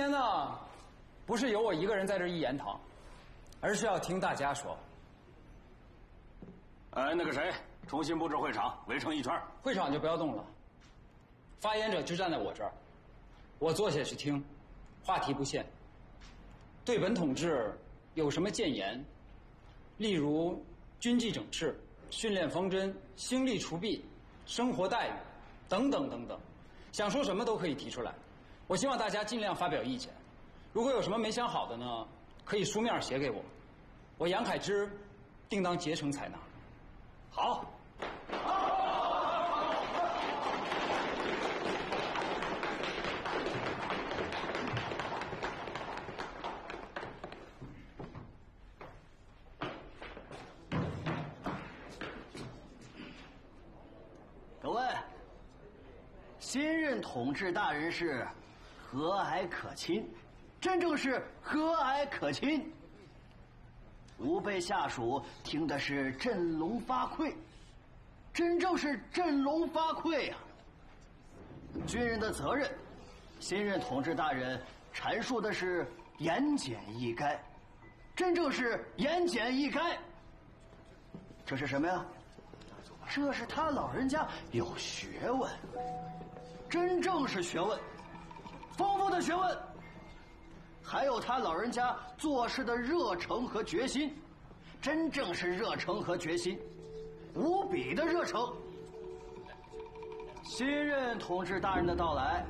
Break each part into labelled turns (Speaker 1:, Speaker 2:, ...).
Speaker 1: 天呢，不是由我一个人在这一言堂，而是要听大家说。
Speaker 2: 哎，那个谁，重新布置会场，围成一圈。
Speaker 1: 会场就不要动了，发言者就站在我这儿，我坐下去听，话题不限。对本统治有什么谏言？例如军纪整治、训练方针、兴利除弊、生活待遇等等等等，想说什么都可以提出来。我希望大家尽量发表意见。如果有什么没想好的呢，可以书面写给我，我杨凯之定当竭诚采纳。
Speaker 2: 好。
Speaker 3: 各位，新任统治大人是和蔼可亲，真正是和蔼可亲。吾辈下属听的是振聋发聩，真正是振聋发聩啊！军人的责任，新任统治大人阐述的是言简意赅，真正是言简意赅。这是什么呀？这是他老人家有学问，真正是学问，丰富的学问。还有他老人家做事的热诚和决心，真正是热诚和决心，无比的热诚。新任统治大人的到来，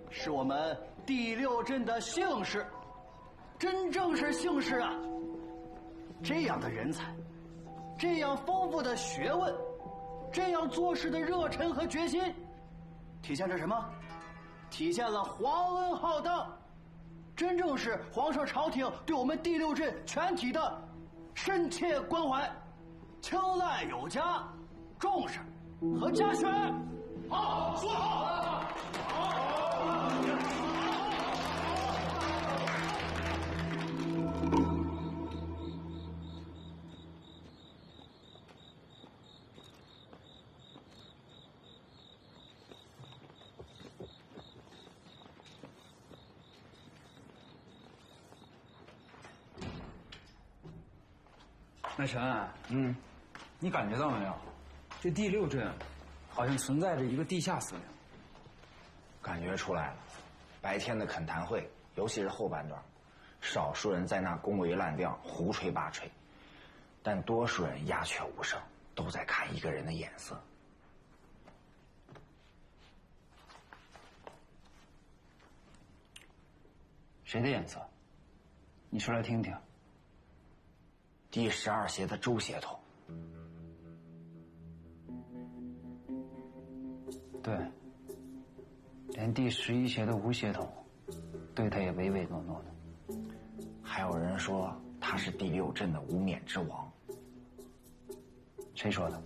Speaker 3: 是我们第6镇的幸事，真正是幸事啊！这样的人才，这样丰富的学问，这样做事的热忱和决心，体现着什么？体现了皇恩浩荡，真正是皇上朝廷对我们第6镇全体的深切关怀，青睐有加，重视和嘉许。好，说好。
Speaker 1: 乃臣，你感觉到没有？这第6镇好像存在着一个地下司令。
Speaker 4: 感觉出来了，白天的恳谈会，尤其是后半段，少数人在那恭维滥调、胡吹八吹，但多数人鸦雀无声，都在看一个人的眼色。
Speaker 1: 谁的眼色？你说来听听。
Speaker 4: 第12协的周协同。
Speaker 1: 对，连第11协的吴协同，对他也唯唯诺诺的。
Speaker 4: 还有人说他是第6镇的无冕之王。
Speaker 1: 谁说的？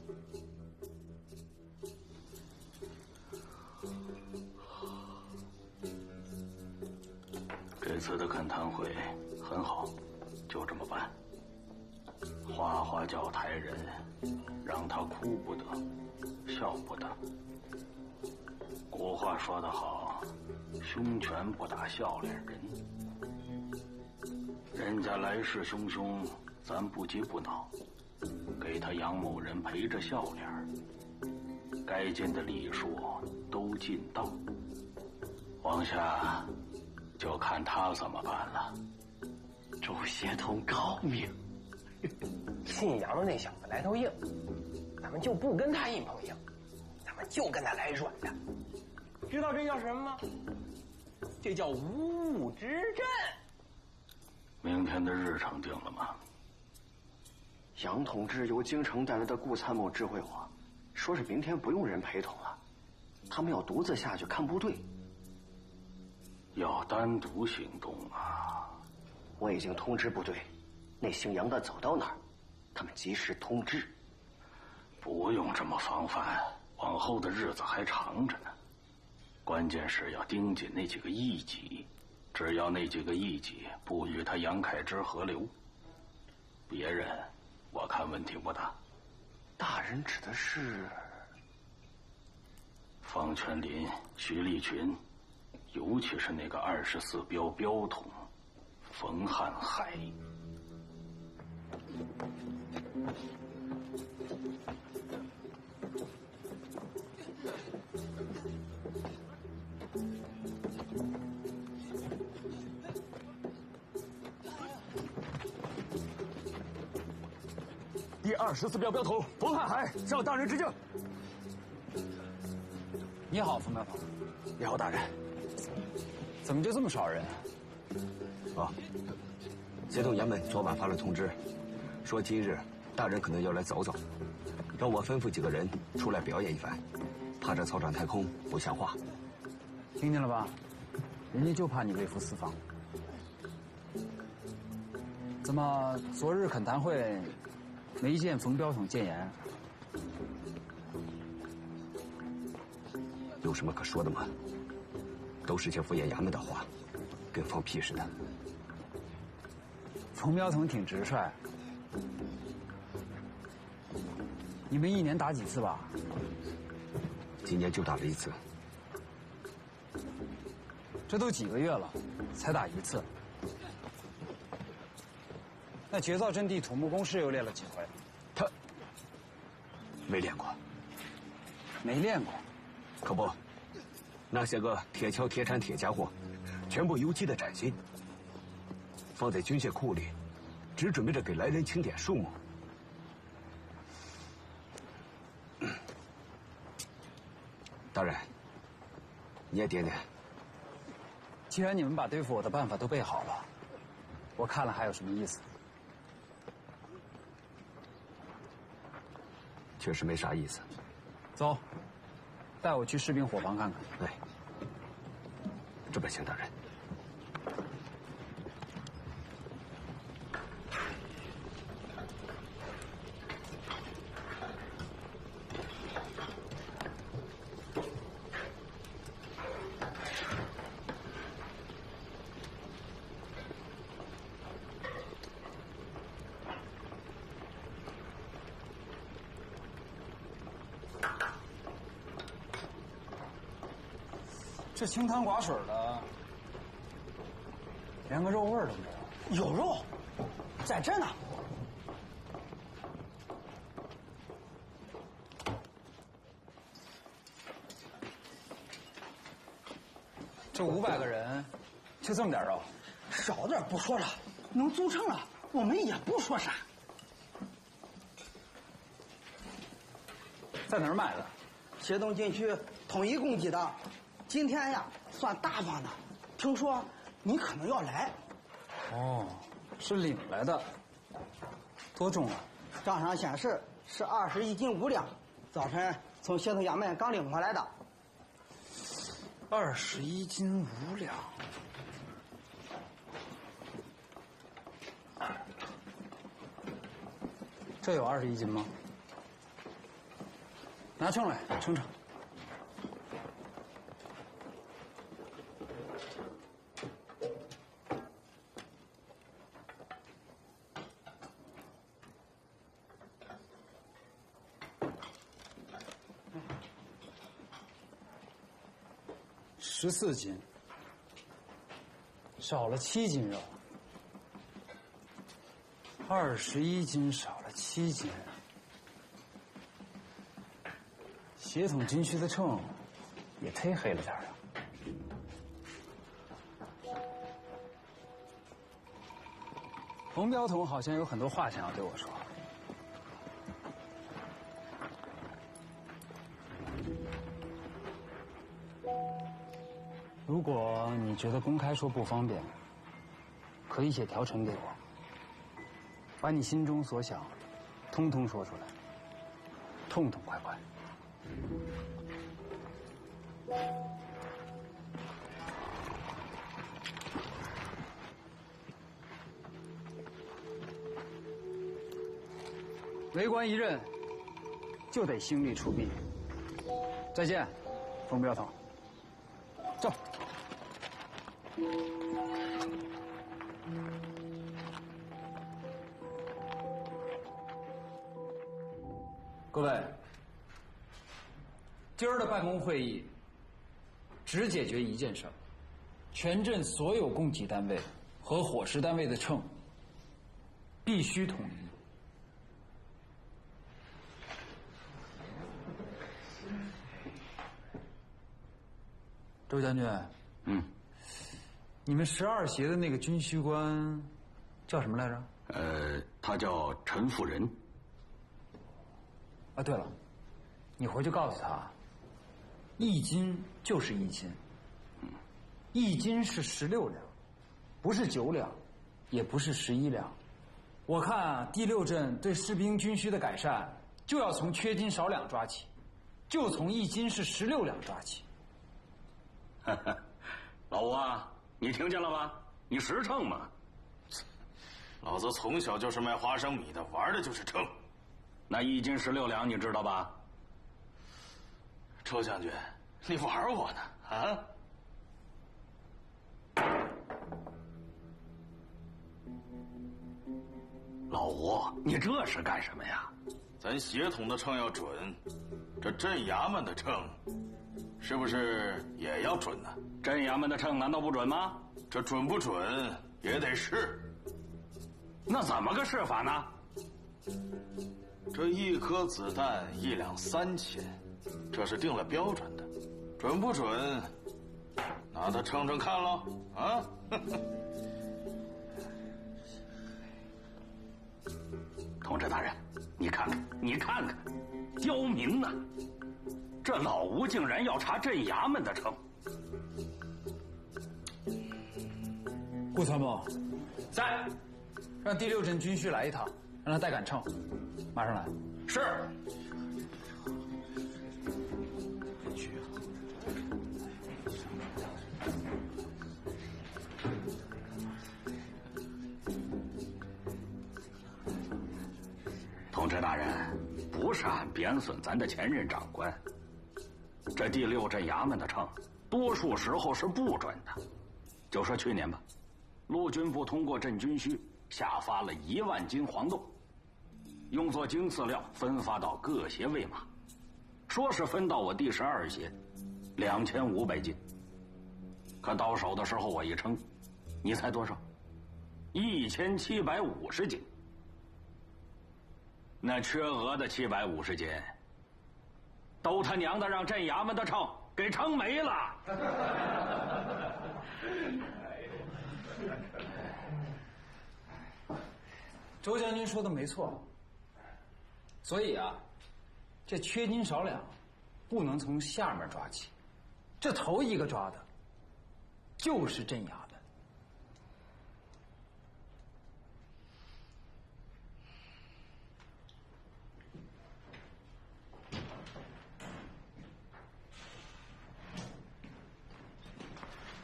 Speaker 2: 这次的恳谈会很好，就这么办。花花叫抬人，让他哭不得，笑不得。古话说得好，凶拳不打笑脸人。人家来势汹汹，咱不急不恼，给他杨某人陪着笑脸，该尽的礼数都尽到，往下就看他怎么办了。
Speaker 3: 周协同高明。
Speaker 5: 姓杨的那小子来头硬，咱们就不跟他硬碰硬，咱们就跟他来软的。知道这叫什么吗？这叫无物之阵。
Speaker 2: 明天的日程定了吗？
Speaker 6: 杨同志由京城带来的顾参谋知会我，说是明天不用人陪同了，他们要独自下去看部队。
Speaker 2: 要单独行动啊！
Speaker 6: 我已经通知部队，那姓杨的走到哪儿，他们及时通知。
Speaker 2: 不用这么防范，往后的日子还长着呢。关键是要盯紧那几个异己，只要那几个异己不与他杨凯之合流，别人我看问题不大。
Speaker 6: 大人指的是
Speaker 2: 方全林、徐立群，尤其是那个24标标统冯瀚海。
Speaker 7: 第24标标头冯瀚海向大人致敬。
Speaker 1: 你好，冯标头。
Speaker 7: 你好，大人。
Speaker 1: 怎么就这么少人？
Speaker 7: 啊，协同衙门昨晚发了通知，说今日大人可能要来走走，让我吩咐几个人出来表演一番，怕这操场太空不像话。
Speaker 1: 听见了吧？人家就怕你微服私访。怎么昨日恳谈会没见冯标统谏言？
Speaker 7: 有什么可说的吗？都是些敷衍衙门的话，跟放屁似的。
Speaker 1: 冯标统挺直率。你们一年打几次吧？
Speaker 7: 今年就打了1次。
Speaker 1: 这都几个月了，才打1次。那决造阵地土木工事又练了几回？
Speaker 7: 他没练过。
Speaker 1: 没练过。
Speaker 7: 可不，那些个铁锹、铁铲、铁家伙，全部油漆的崭新，放在军械库里，只准备着给来人清点数目。大人，你也点点。
Speaker 1: 既然你们把对付我的办法都备好了，我看了还有什么意思？
Speaker 7: 确实没啥意思。
Speaker 1: 走，带我去士兵伙房看看。
Speaker 7: 哎，这边请大人。
Speaker 1: 这清汤寡水的，连个肉味儿都没有。
Speaker 3: 有肉，在这呢。
Speaker 1: 这500个人，就这么点肉？
Speaker 3: 少点不说了，能组成了，我们也不说啥。
Speaker 1: 在哪儿买的？
Speaker 3: 协同禁区统一供给的。今天呀，算大方的。听说你可能要来。
Speaker 1: 哦，是领来的。多重啊？
Speaker 3: 账上显示是21斤5两，早晨从协同衙门刚领回来的。
Speaker 1: 21斤5两。这有21斤吗？拿秤来称称。14斤，少了7斤肉。21斤少了7斤。协同军区的秤也忒黑了点啊。冯标统好像有很多话想要对我说。如果你觉得公开说不方便，可以写条程给我，把你心中所想，通通说出来，痛痛快快。为官一任，就得兴利出弊。再见，冯标统。走。各位，今儿的办公会议只解决一件事儿，全镇所有供给单位和伙食单位的秤必须统一。周将军，你们12协的那个军需官叫什么来着？
Speaker 2: 他叫陈富仁。
Speaker 1: 啊，对了，你回去告诉他，1斤就是1斤，1斤是16两，不是9两，也不是11两。我看啊，第6镇对士兵军需的改善，就要从缺斤少两抓起，就从1斤是16两抓起。
Speaker 2: 老吴啊，你听见了吧？你实诚嘛？
Speaker 8: 老子从小就是卖花生米的，玩的就是秤。
Speaker 2: 那1斤16两，你知道吧？
Speaker 8: 周将军，你玩我呢？啊？
Speaker 2: 老吴，你这是干什么呀？
Speaker 8: 咱协同的秤要准，这镇衙门的秤，是不是也要准呢？
Speaker 2: 镇衙门的秤难道不准吗？
Speaker 8: 这准不准也得试。
Speaker 2: 那怎么个试法呢？
Speaker 8: 这1颗子弹1两3钱，这是定了标准的，准不准？拿它称称看喽！啊！
Speaker 2: 同志大人，你看看，你看看，刁民呐！这老吴竟然要查镇衙门的秤。
Speaker 1: 顾参谋，
Speaker 2: 在，
Speaker 1: 让第6镇军需来一趟，让他带杆秤，马上来。
Speaker 2: 是。同志大人，不是俺贬损咱的前任长官。这第6镇衙门的秤，多数时候是不准的。就说去年吧，陆军部通过镇军需下发了1万斤黄豆，用作精饲料分发到各协喂马，说是分到我第12协，2500斤。可到手的时候我一称，你猜多少？1750斤。那缺额的750斤，都他娘的让镇衙门的秤给称没了。
Speaker 1: 周将军说的没错，所以啊，这缺斤少两不能从下面抓起，这头一个抓的就是镇衙门。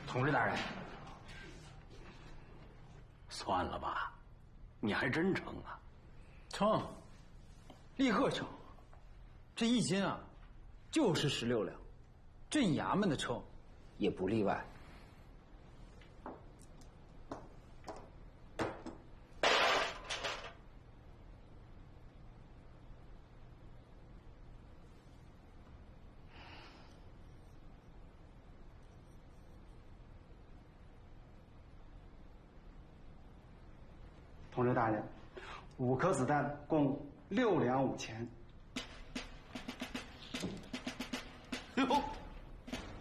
Speaker 2: 同志大人，算了吧，你还真称啊？
Speaker 1: 称，立刻称。这1斤啊，就是16两，镇衙门的称也不例外。
Speaker 9: 同志大人，5颗子弹共6两5钱。
Speaker 8: 哟，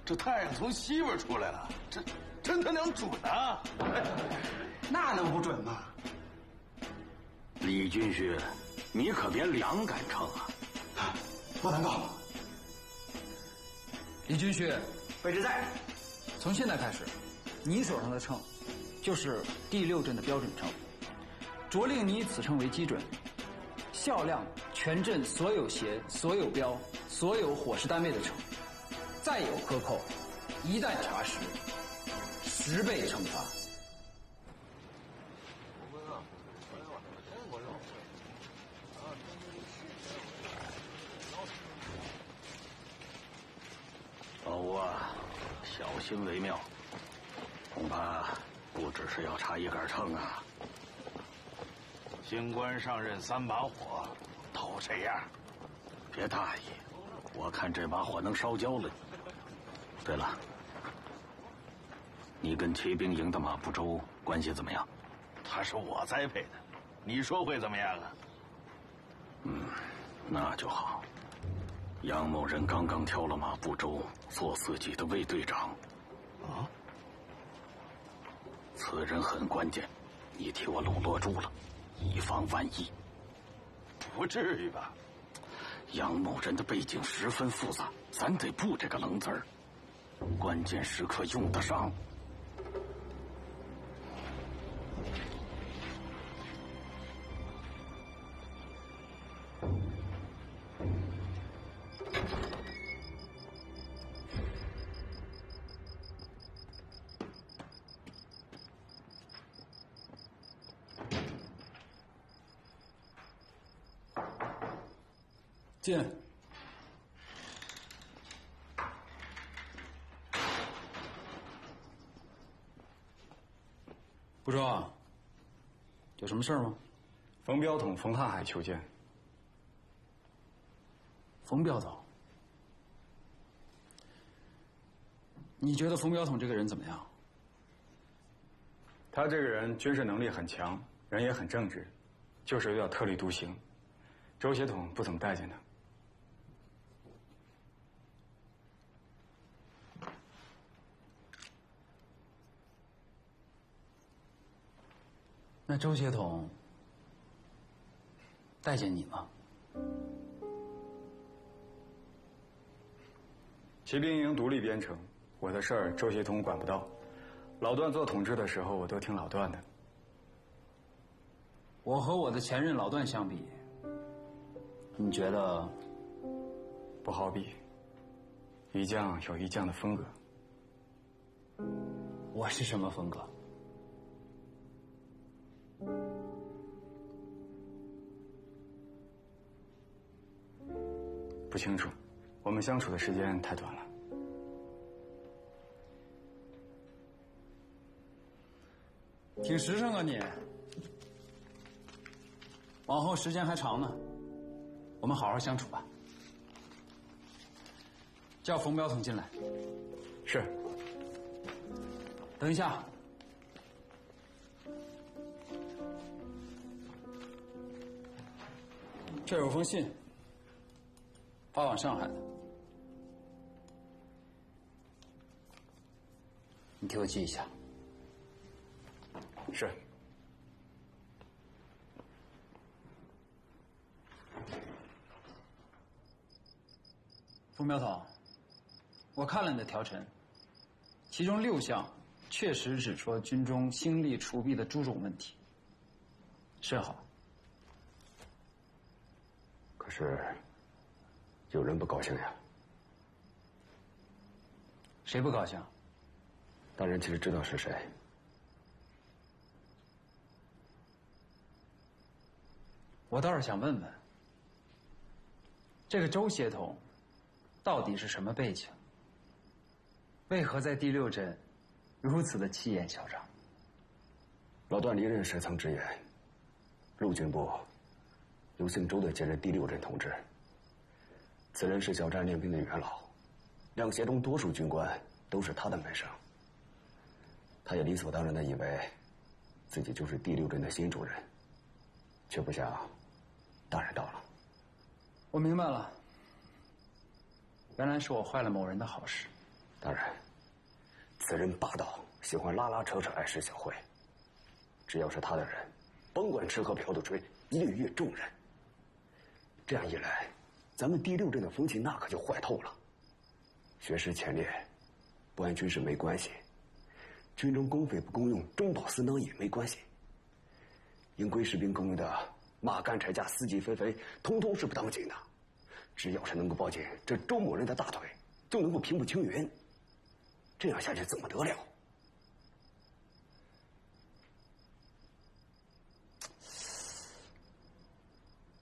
Speaker 8: 这太阳从西边出来了，这真他娘准啊！
Speaker 9: 那能不准吗？
Speaker 2: 李军需，你可别两杆秤啊！
Speaker 9: 不能够。
Speaker 1: 李军需，
Speaker 9: 备至在。
Speaker 1: 从现在开始，你手上的秤就是第6镇的标准秤。着令你以此称为基准，效量全镇所有协、所有标、所有伙食单位的称，再有克扣，一旦查实，10倍惩罚。
Speaker 2: 老吴啊，小心为妙，恐怕不只是要查1杆秤啊。
Speaker 8: 新官上任3把火，都这样。
Speaker 2: 别大意，我看这把火能烧焦了你。对了，你跟骑兵营的马步洲关系怎么样？
Speaker 8: 他是我栽培的，你说会怎么样啊？
Speaker 2: 那就好。杨某人刚刚挑了马步洲做自己的卫队长。
Speaker 8: 啊？
Speaker 2: 此人很关键，你替我笼络住了，以防万一。
Speaker 8: 不至于吧？
Speaker 2: 杨某人的背景十分复杂，咱得布这个棱子儿，关键时刻用得上。
Speaker 1: 进。部长，有什么事儿吗？
Speaker 10: 冯彪统、冯瀚海求见。
Speaker 1: 冯彪统，你觉得冯彪统这个人怎么样？
Speaker 10: 他这个人军事能力很强，人也很正直，就是有点特立独行。周协统不怎么待见他。
Speaker 1: 那周协统待见你吗？
Speaker 10: 骑兵营独立编程，我的事儿周协统管不到。老段做统治的时候，我都听老段的。
Speaker 1: 我和我的前任老段相比，你觉得？
Speaker 10: 不好比。一将有一将的风格。
Speaker 1: 我是什么风格？
Speaker 10: 不清楚，我们相处的时间太短了。
Speaker 1: 挺实诚啊你。往后时间还长呢，我们好好相处吧。叫冯彪统进来。
Speaker 10: 是。
Speaker 1: 等一下。这有封信，发往上海的，你替我记一下。
Speaker 10: 是。
Speaker 1: 冯彪统，我看了你的条陈，其中6项确实指出军中兴利除弊的诸种问题，甚好。
Speaker 7: 可是，有人不高兴呀。
Speaker 1: 谁不高兴？
Speaker 7: 大人其实知道是谁。
Speaker 1: 我倒是想问问，这个周协统到底是什么背景？为何在第6镇如此的气焰嚣张？
Speaker 7: 老段离任时曾直言，陆军部由姓周的接任第6镇统治。此人是小站练兵的元老，两协中多数军官都是他的门生。他也理所当然的以为自己就是第6镇的新主人，却不想大人到了。
Speaker 1: 我明白了，原来是我坏了某人的好事。
Speaker 7: 大人，此人霸道，喜欢拉拉扯扯，碍事小惠。只要是他的人，甭管吃喝嫖赌吹，一律越重任。这样一来，咱们第6镇的风气那可就坏透了。学识浅劣，不按军事没关系；军中公费不公用，中饱私囊也没关系。营归士兵公用的马干柴架、四季飞飞，通通是不当紧的。只要是能够抱紧这周某人的大腿，就能够平步青云。这样下去怎么得了？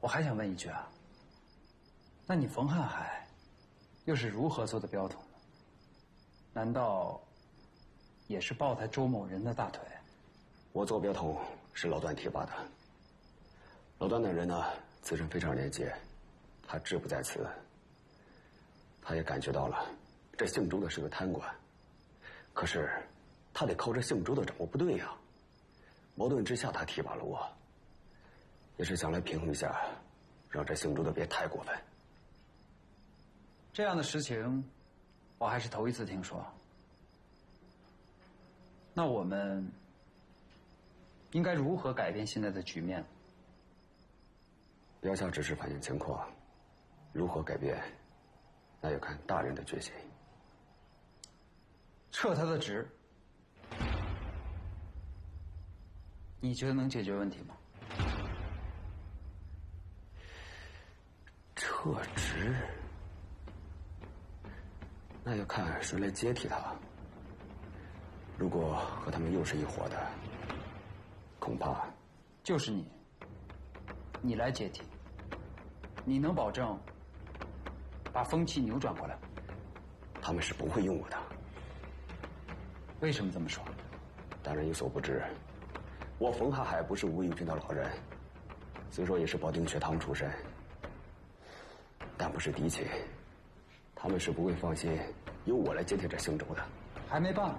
Speaker 1: 我还想问一句啊，那你冯瀚海又是如何做的镖统呢？难道也是抱他周某人的大腿？
Speaker 7: 我做镖统是老段提拔的。老段那人呢，此生非常廉洁，他志不在此。他也感觉到了，这姓周的是个贪官。可是，他得靠着姓周的掌握部队呀。矛盾之下，他提拔了我，也是想来平衡一下，让这姓周的别太过分。
Speaker 1: 这样的实情，我还是头一次听说。那我们应该如何改变现在的局面？
Speaker 7: 姚夏只是反映情况，如何改变，那要看大人的决心。
Speaker 1: 撤他的职，你觉得能解决问题吗？
Speaker 7: 撤职，那要看谁来接替他。如果和他们又是一伙的，恐怕
Speaker 1: 就是你。你来接替，你能保证把风气扭转过来吗？
Speaker 7: 他们是不会用我的。
Speaker 1: 为什么这么说？
Speaker 7: 大人有所不知，我冯海海不是吴玉军的老人，虽说也是保定学堂出身，但不是嫡亲，他们是不会放心由我来接替这姓周的。
Speaker 1: 还没办呢，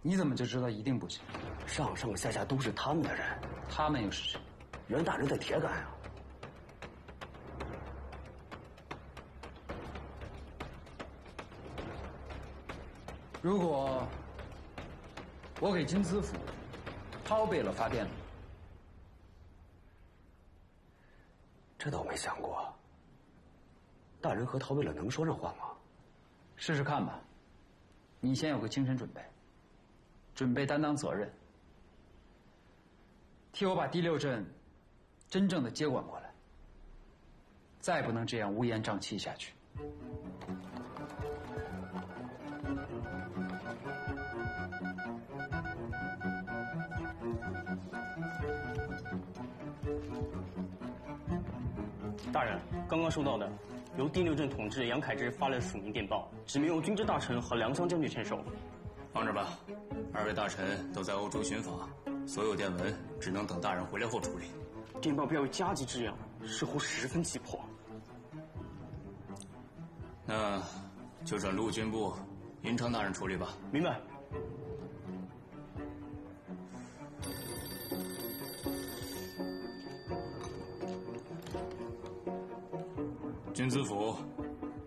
Speaker 1: 你怎么就知道一定不行？
Speaker 7: 上上下下都是他们的人，
Speaker 1: 他们又是谁？
Speaker 7: 袁大人的铁杆啊！
Speaker 1: 如果我给金资府掏贝勒发电了，
Speaker 7: 这倒没想过。大人和陶贝勒能说上话吗？
Speaker 1: 试试看吧。你先有个精神准备，准备担当责任，替我把第6镇真正的接管过来。再不能这样乌烟瘴气下去。
Speaker 11: 大人，刚刚收到的，由第6镇统治杨凯之发来的署名电报，指明由军机大臣和梁湘将军签收。
Speaker 12: 放着吧，2位大臣都在欧洲巡访，所有电文只能等大人回来后处理。
Speaker 11: 电报标有加急之样，似乎十分急迫。
Speaker 12: 那就转陆军部云长大人处理吧。
Speaker 11: 明白。
Speaker 12: 军资府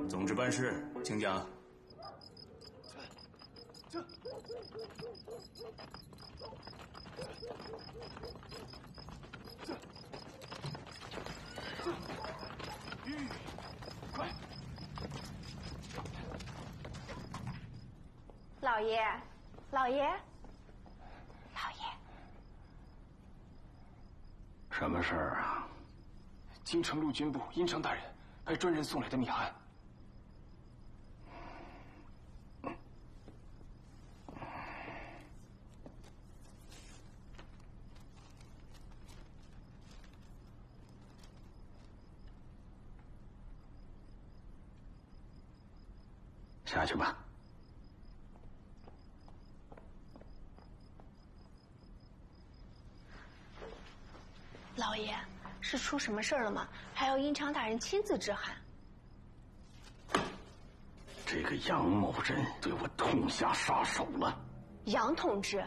Speaker 12: 总之办事，请讲。
Speaker 13: 老爷，老爷，老爷，
Speaker 2: 什么事儿啊？
Speaker 5: 京城陆军部殷城大人派专人送来的密函。
Speaker 2: 下去吧。
Speaker 13: 老爷，是出什么事儿了吗？还要殷昌大人亲自致函。
Speaker 2: 这个杨某人对我痛下杀手了。
Speaker 13: 杨同志，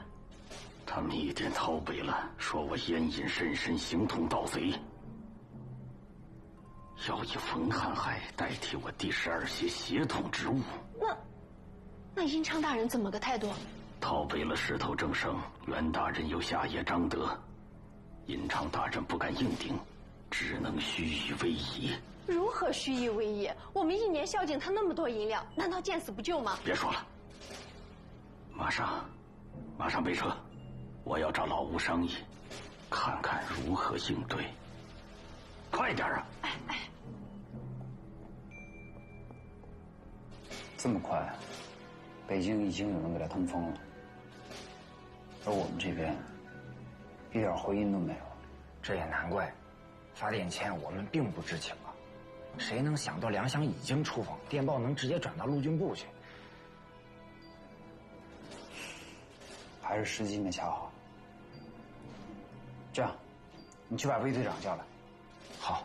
Speaker 2: 他密电逃北了，说我烟瘾深深，形同盗贼，要以冯瀚海代替我第12协协统职务。
Speaker 13: 那殷昌大人怎么个态度？
Speaker 2: 逃北了势头正盛，袁大人又下野张德，殷昌大人不敢硬顶，只能虚以委蛇。
Speaker 13: 如何虚以委蛇？我们1年孝敬他那么多银两，难道见死不救吗？
Speaker 2: 别说了，马上备车，我要找老吴商议，看看如何应对。快点啊！
Speaker 1: 这么快，北京已经有人给他通风了，而我们这边一点回音都没有。
Speaker 4: 这也难怪，发电前我们并不知情啊，谁能想到梁湘已经出访，电报能直接转到陆军部去？
Speaker 1: 还是时机没掐好。这样，你去把魏队长叫来。
Speaker 4: 好。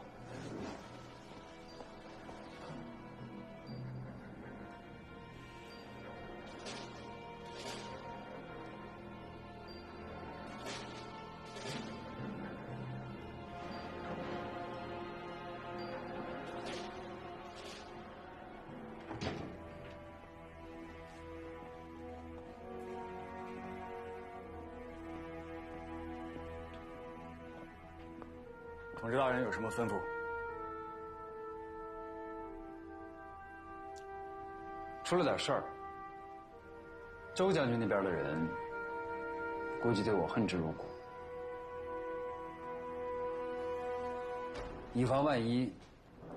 Speaker 10: 统治大人有什么吩咐？
Speaker 1: 出了点事儿，周将军那边的人估计对我恨之入骨。以防万一，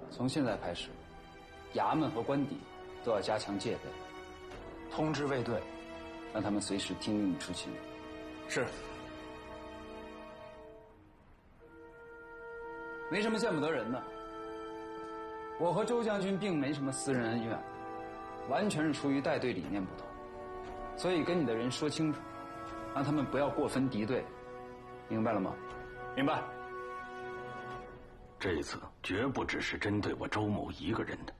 Speaker 1: 从现在开始，衙门和官邸都要加强戒备，
Speaker 4: 通知卫队，
Speaker 1: 让他们随时听命出勤。
Speaker 10: 是。
Speaker 1: 没什么见不得人的，我和周将军并没什么私人恩怨，完全是出于带队理念不同，所以跟你的人说清楚，让他们不要过分敌对，明白了吗？
Speaker 10: 明白。
Speaker 2: 这次绝不只是针对我周某一个人的，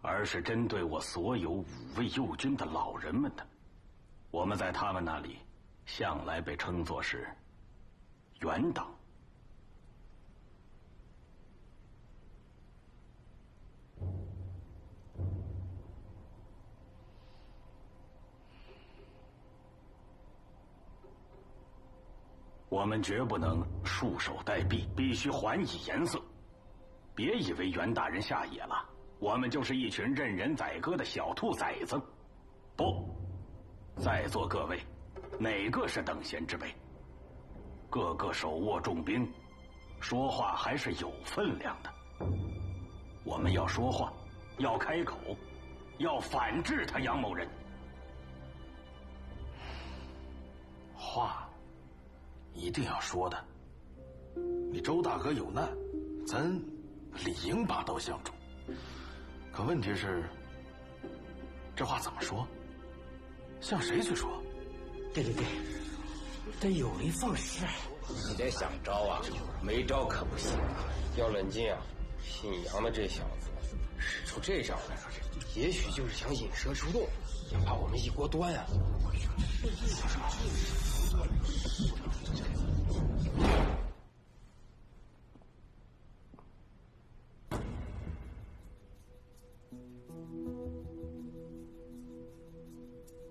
Speaker 2: 而是针对我所有5位右军的老人们的。我们在他们那里向来被称作是元党。我们绝不能束手待毙，必须还以颜色。别以为袁大人下野了，我们就是一群任人宰割的小兔崽子。不，在座各位，哪个是等闲之辈？个个手握重兵，说话还是有分量的。我们要说话，要开口，要反制他杨某人。
Speaker 8: 话一定要说的。你周大哥有难，咱理应拔刀相助。可问题是，这话怎么说？向谁去说？
Speaker 5: 对，得有的放矢。
Speaker 14: 你得想招啊，没招可不行啊。要冷静啊！姓杨的这小子使出这招来，也许就是想引蛇出洞，要把我们一锅端啊！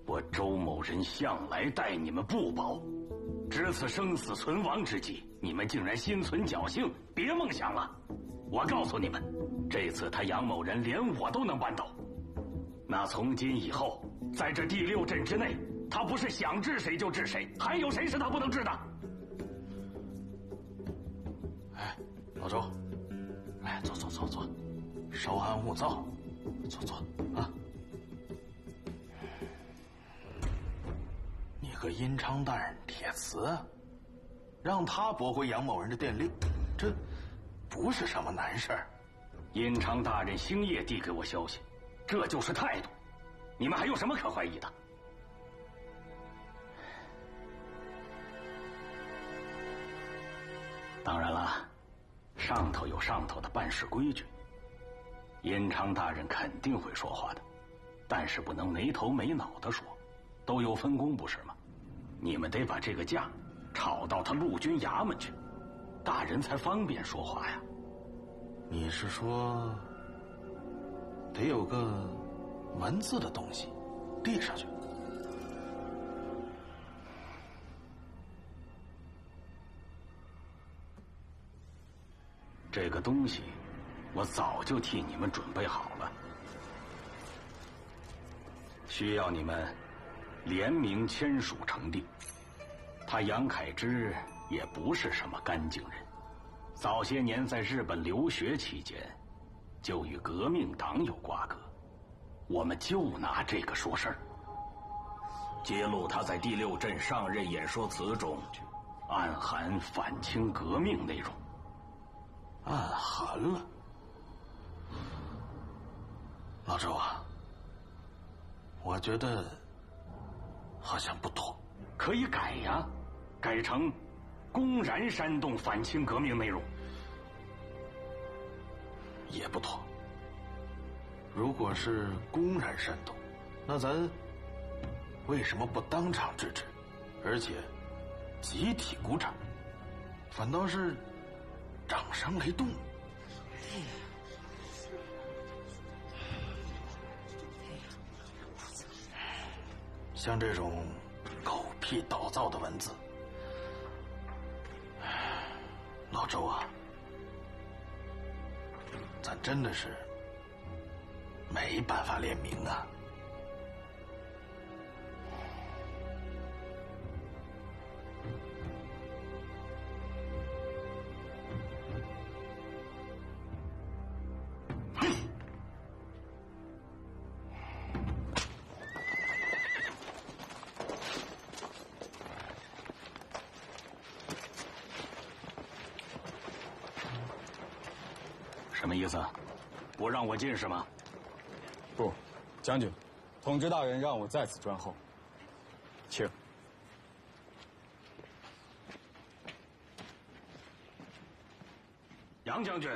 Speaker 2: 我周某人向来待你们不薄，值此生死存亡之际，你们竟然心存侥幸，别梦想了！我告诉你们，这次他杨某人连我都能扳倒。那从今以后，在这第6镇之内，他不是想治谁就治谁，还有谁是他不能治的？
Speaker 8: 哎，老周，哎，坐，稍安勿躁，坐啊。你和阴昌大人铁磁，让他驳回杨某人的电令，这不是什么难事儿。
Speaker 2: 阴昌大人星夜递给我消息，这就是态度，你们还有什么可怀疑的？当然了，上头有上头的办事规矩。阴昌大人肯定会说话的，但是不能没头没脑的说，都有分工不是吗？你们得把这个架吵到他陆军衙门去，大人才方便说话呀。
Speaker 8: 你是说，得有个文字的东西递上去？
Speaker 2: 这个东西，我早就替你们准备好了，需要你们联名签署成立。他杨凯之也不是什么干净人，早些年在日本留学期间，就与革命党有瓜葛。我们就拿这个说事儿，揭露他在第6镇上任演说词中暗含反清革命内容。
Speaker 8: 暗含了。老周啊，我觉得好像不妥。
Speaker 2: 可以改呀，改成公然煽动反清革命内容。
Speaker 8: 也不妥。如果是公然煽动，那咱为什么不当场制止，而且集体鼓掌，反倒是掌声雷动？像这种狗屁倒灶的文字，老周啊，咱真的是没办法联名啊。
Speaker 2: 什么意思？不让我进是吗？
Speaker 10: 不，将军，统治大人让我在此专候，请。
Speaker 2: 杨将军，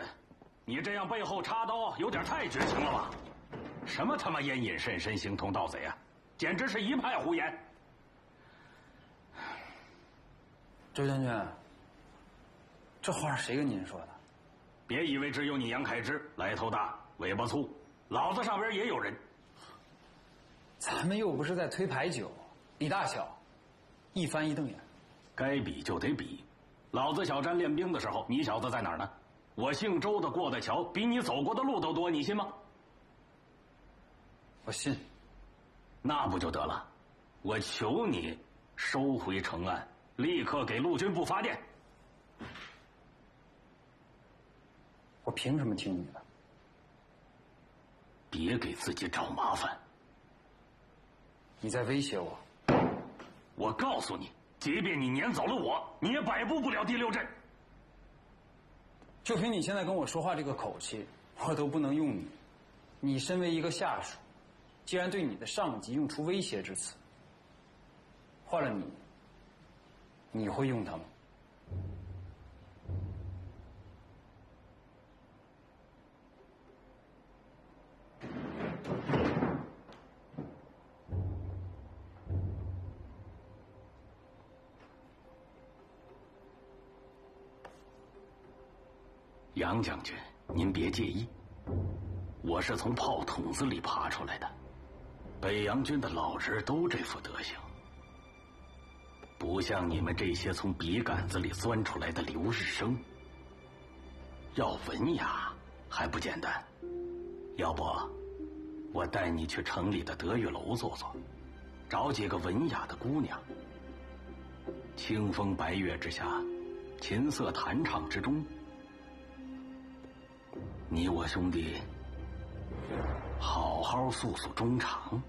Speaker 2: 你这样背后插刀有点太绝情了吧？什么他妈烟瘾甚深、形同盗贼啊！简直是一派胡言！
Speaker 1: 周将军，这话是谁跟您说的？
Speaker 2: 别以为只有你杨凯之来头大、尾巴粗，老子上边也有人。
Speaker 1: 咱们又不是在推牌九，李大小，一翻一瞪眼。
Speaker 2: 该比就得比，老子小站练兵的时候，你小子在哪儿呢？我姓周的过的桥比你走过的路都多，你信吗？
Speaker 1: 我信。
Speaker 2: 那不就得了？我求你收回成案，立刻给陆军部发电。
Speaker 1: 我凭什么听你的？
Speaker 2: 别给自己找麻烦。
Speaker 1: 你在威胁我？
Speaker 2: 我告诉你，即便你撵走了我，你也摆布不了第6镇。
Speaker 1: 就凭你现在跟我说话这个口气，我都不能用你。你身为一个下属，既然对你的上级用出威胁之词，换了你，你会用它吗？
Speaker 2: 杨将军，您别介意，我是从炮筒子里爬出来的，北洋军的老人都这副德行，不像你们这些从笔杆子里钻出来的留日生。要文雅还不简单，要不我带你去城里的德裕楼坐坐，找几个文雅的姑娘，清风白月之下，琴瑟弹唱之中，你我兄弟好好诉诉衷肠。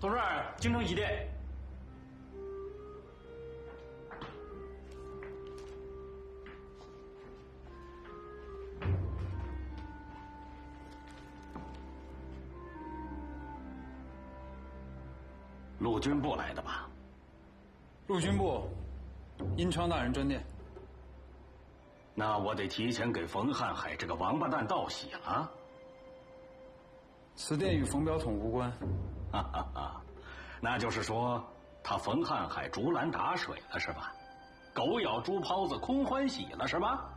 Speaker 11: 同志，京城一电。
Speaker 2: 陆军部来的吧？
Speaker 1: 陆军部，殷昌大人专电。
Speaker 2: 那我得提前给冯瀚海这个王八蛋道喜了。
Speaker 1: 此电与冯表统无关。
Speaker 2: 哈哈哈，那就是说，他冯瀚海竹篮打水了是吧？狗咬猪泡子，空欢喜了是吧？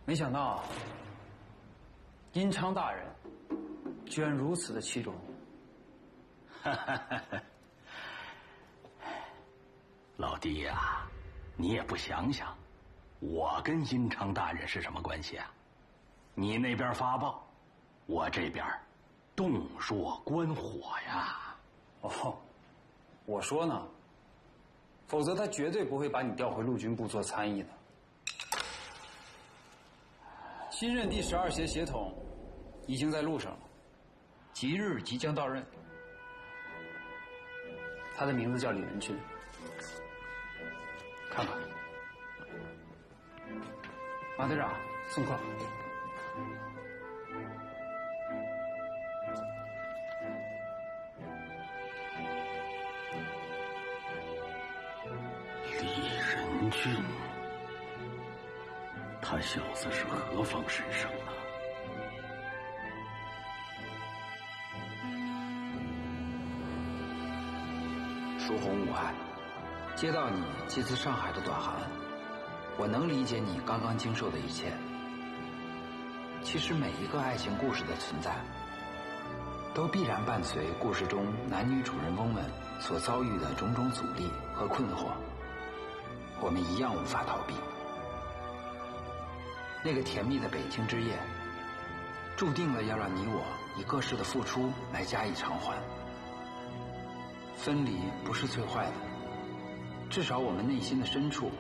Speaker 1: 没想到，殷昌大人居然如此的器重我。
Speaker 2: 老弟呀，你也不想想，我跟殷昌大人是什么关系啊？你那边发报，我这边动若观火呀。
Speaker 1: 哦，我说呢，否则他绝对不会把你调回陆军部做参议的。新任第12协协统已经在路上了，即日即将到任。他的名字叫李文俊，看看。马队长，送客。
Speaker 2: 李仁俊，他小子是何方神圣啊？
Speaker 15: 疏洪武爱，接到你寄自上海的短函，我能理解你刚刚经受的一切。其实每一个爱情故事的存在，都必然伴随故事中男女主人公们所遭遇的种种阻力和困惑，我们一样无法逃避。那个甜蜜的北京之夜，注定了要让你我以各式的付出来加以偿还。分离不是最坏的，至少我们内心的深处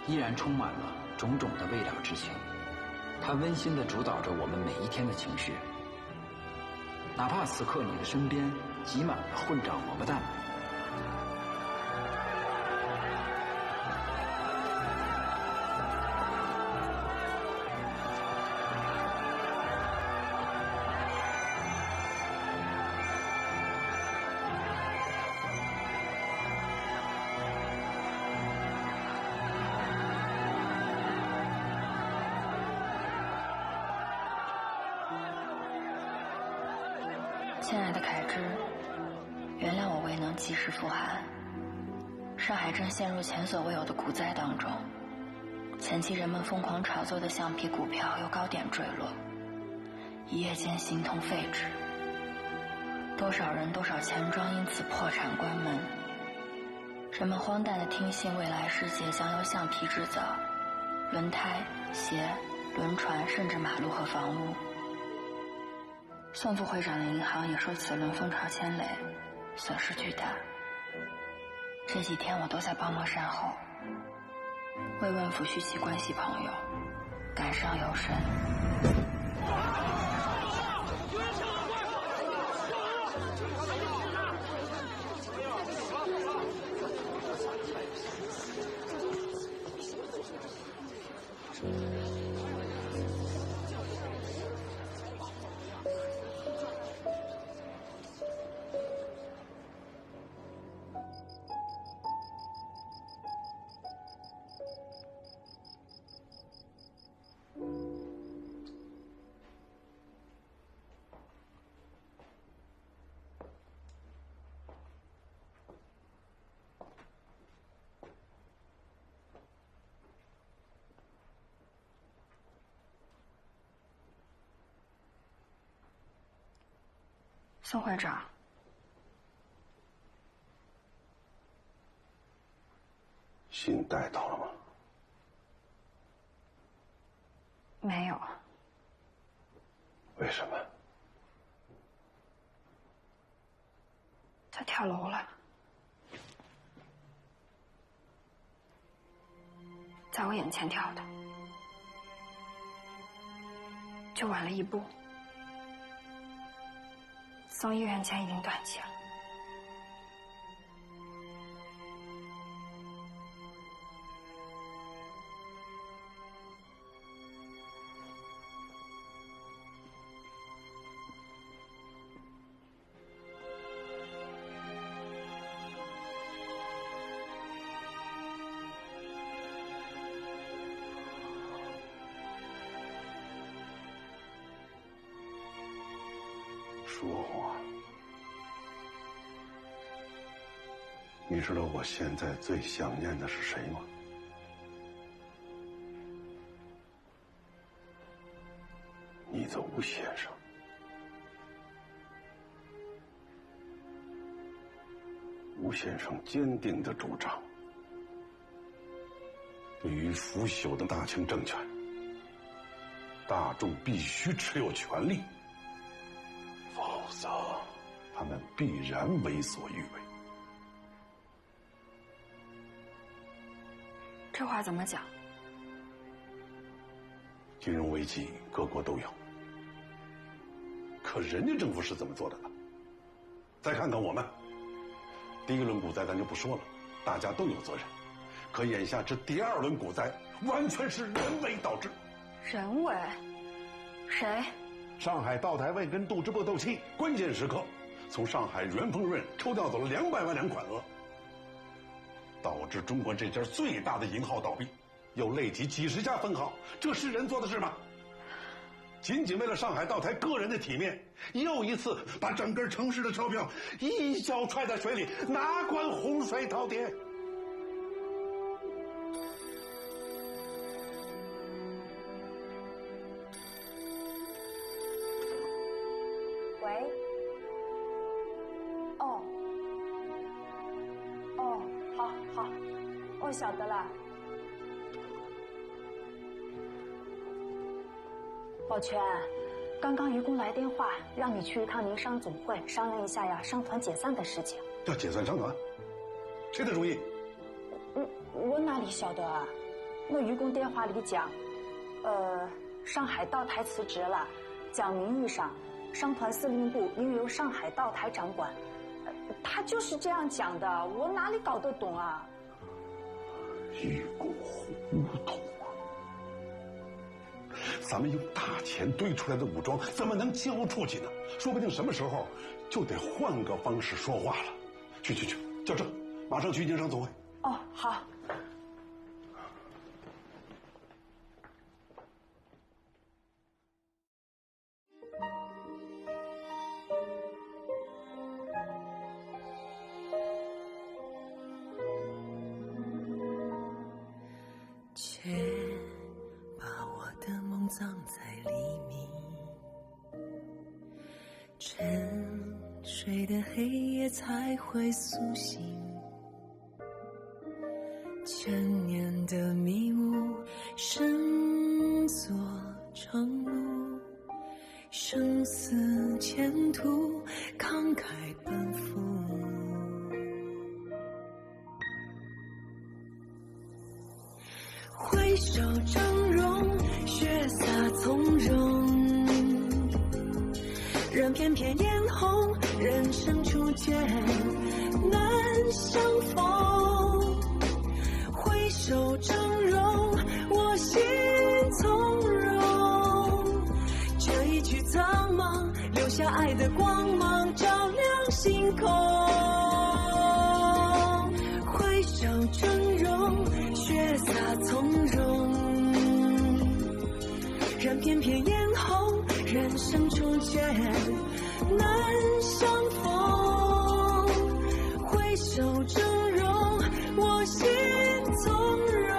Speaker 15: 依然充满了种种的未了之情，它温馨地主导着我们每一天的情绪。哪怕此刻你的身边挤满了混账王八蛋。
Speaker 16: 亲爱的凯之，原谅我未能及时复函。上海正陷入前所未有的股灾当中，前期人们疯狂炒作的橡皮股票又高点坠落，一夜间形同废纸。多少人多少钱庄因此破产关门。人们荒诞地听信未来世界将由橡皮制造，轮胎、鞋、轮船，甚至马路和房屋。宋副会长的银行也说此轮风潮牵累，损失巨大。这几天我都在帮忙善后，慰问抚恤其关系朋友，感伤尤深。宋会长，
Speaker 17: 信带到了吗？
Speaker 16: 没有。
Speaker 17: 为什么？
Speaker 16: 他跳楼了，在我眼前跳的，就晚了一步。送医院前已经断气了。
Speaker 17: 说话。你知道我现在最想念的是谁吗？你的吴先生。吴先生坚定地主张，对于腐朽的大清政权，大众必须持有权利，否则他们必然为所欲为。
Speaker 16: 这话怎么讲？
Speaker 17: 金融危机各国都有，可人家政府是怎么做的呢？再看看我们，第一轮股灾咱就不说了，大家都有责任。可眼下这第二轮股灾完全是人为导致。
Speaker 16: 人为？谁？
Speaker 17: 上海道台卫跟杜支部斗气，关键时刻从上海元丰润抽调走了200万两款额，导致中国这家最大的银号倒闭，又累及几十家分行，这是人做的事吗？仅仅为了上海道台个人的体面，又一次把整个城市的钞票一脚踹在水里，哪管洪水滔天？
Speaker 16: 喂，
Speaker 18: 好，我晓得了。宝全，刚刚于公来电话，让你去一趟宁商总会商量一下呀，商团解散的事情。
Speaker 17: 要解散商团？谁的主意？
Speaker 18: 我哪里晓得啊？那于公电话里讲，上海道台辞职了，讲名义上商团司令部应由上海道台掌管，他就是这样讲的，我哪里搞得懂啊？
Speaker 17: 于公糊涂啊！咱们用大钱堆出来的武装怎么能交出去呢？说不定什么时候就得换个方式说话了。去，叫郑，马上去宁商总会。
Speaker 18: 哦，好。
Speaker 19: 且把我的梦葬在黎明，沉睡的黑夜才会苏醒，千年的迷雾深锁成路，生死前途慷慨奔赴，挥手峥嵘，血洒从容，任翩翩嫣红，人生初见难相逢。挥手峥嵘，我心从容。这一曲苍茫，留下爱的光芒，照亮星空。挥手峥嵘，血洒从容，任翩翩嫣红，人生初见难相逢。挥手峥嵘，我心从容。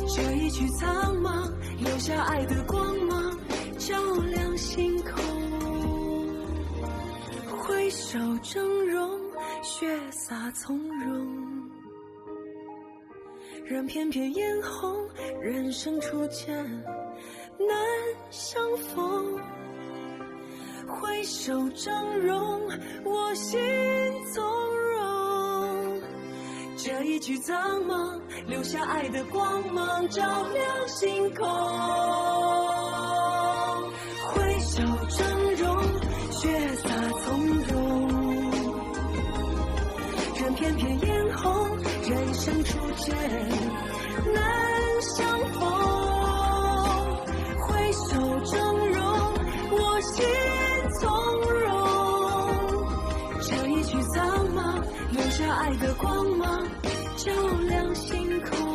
Speaker 19: 这一曲苍茫，留下爱的光芒，照亮星空。挥手峥嵘，血洒从容，任翩翩嫣红，人生初见难相逢。挥手峥嵘，我心从容。这一曲苍茫，留下爱的光芒，照亮星空。挥手峥嵘，血洒从容，任翩翩嫣红，人生初见难相逢。挥手峥嵘，我心从容。这一曲苍茫，留下爱的光芒，照亮星空。